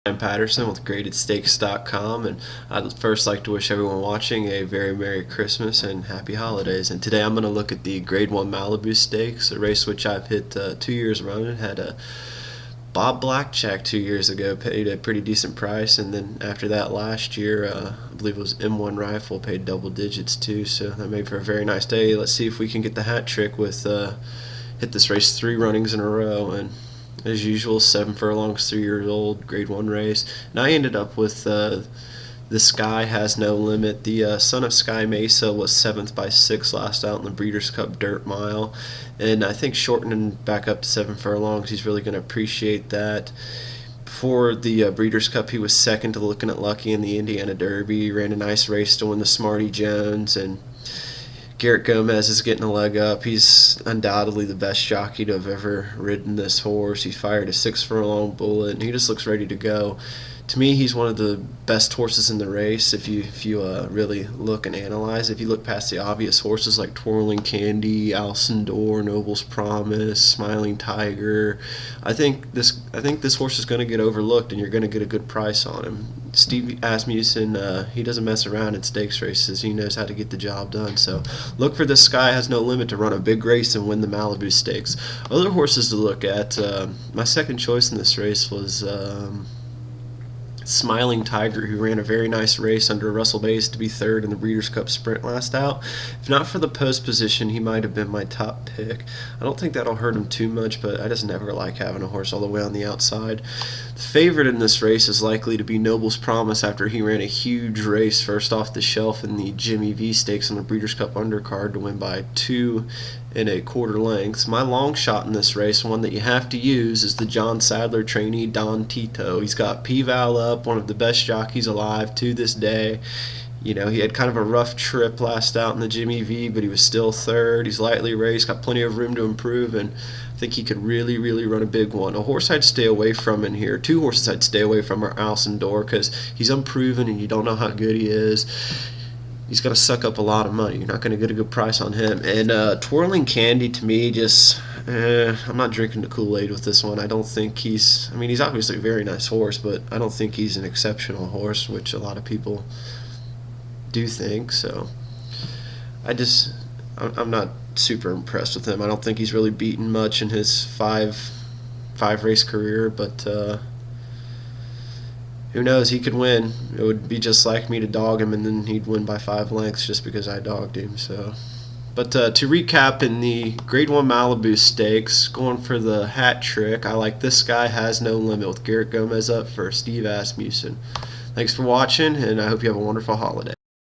I'm Patterson with GradedStakes.com, and I'd first like to wish everyone watching a very Merry Christmas and Happy Holidays. And today I'm going to look at the Grade 1 Malibu Stakes, a race which I've hit 2 years running. Had a Bob Blackjack 2 years ago, paid a pretty decent price, and then after that last year, I believe it was M1 Rifle, paid double digits too, so that made for a very nice day. Let's see if we can get the hat trick with hit this race 3 runnings in a row. And as usual, 7 furlongs, 3 years old, Grade 1 race. And I ended up with The Sky Has No Limit. The Son of Sky Mesa was 7th by 6 last out in the Breeders' Cup Dirt Mile. And I think shortening back up to 7 furlongs, he's really going to appreciate that. Before the Breeders' Cup, he was second to Looking at Lucky in the Indiana Derby. He ran a nice race to win the Smarty Jones, and Garrett Gomez is getting a leg up. He's undoubtedly the best jockey to have ever ridden this horse. He fired a 6 furlong bullet, and he just looks ready to go. To me, he's one of the best horses in the race if you really look and analyze. If you look past the obvious horses like Twirling Candy, Alcyon Door, Noble's Promise, Smiling Tiger, I think this horse is going to get overlooked, and you're going to get a good price on him. Steve Asmussen, he doesn't mess around in stakes races. He knows how to get the job done. So look for This Sky Has No Limit to run a big race and win the Malibu Stakes. Other horses to look at, my second choice in this race was Smiling Tiger, who ran a very nice race under Russell Bays to be third in the Breeders' Cup Sprint last out. If not for the post position, he might have been my top pick. I don't think that'll hurt him too much, but I just never like having a horse all the way on the outside. The favorite in this race is likely to be Noble's Promise after he ran a huge race first off the shelf in the Jimmy V Stakes on the Breeders' Cup undercard to win by 2 1/4 lengths. My long shot in this race, one that you have to use, is the John Sadler trainee Don Tito. He's got P-Val up, one of the best jockeys alive to this day. You know, he had kind of a rough trip last out in the Jimmy V, but he was still third. He's lightly raced, got plenty of room to improve, and I think he could really run a big one. A horse I'd stay away from in here, 2 horses I'd stay away from are Alcyon Door, because he's unproven and you don't know how good he is. He's going to suck up a lot of money. You're not going to get a good price on him. And Twirling Candy, to me, just I'm not drinking the Kool-Aid with this one. I don't think he's obviously a very nice horse, but I don't think he's an exceptional horse, which a lot of people do think. So I'm not super impressed with him. I don't think he's really beaten much in his five race career, but who knows, he could win. It would be just like me to dog him, and then he'd win by 5 lengths just because I dogged him. So, but to recap, in the Grade 1 Malibu Stakes, going for the hat trick, I like This Sky Has No Limit with Garrett Gomez up for Steve Asmussen. Thanks for watching, and I hope you have a wonderful holiday.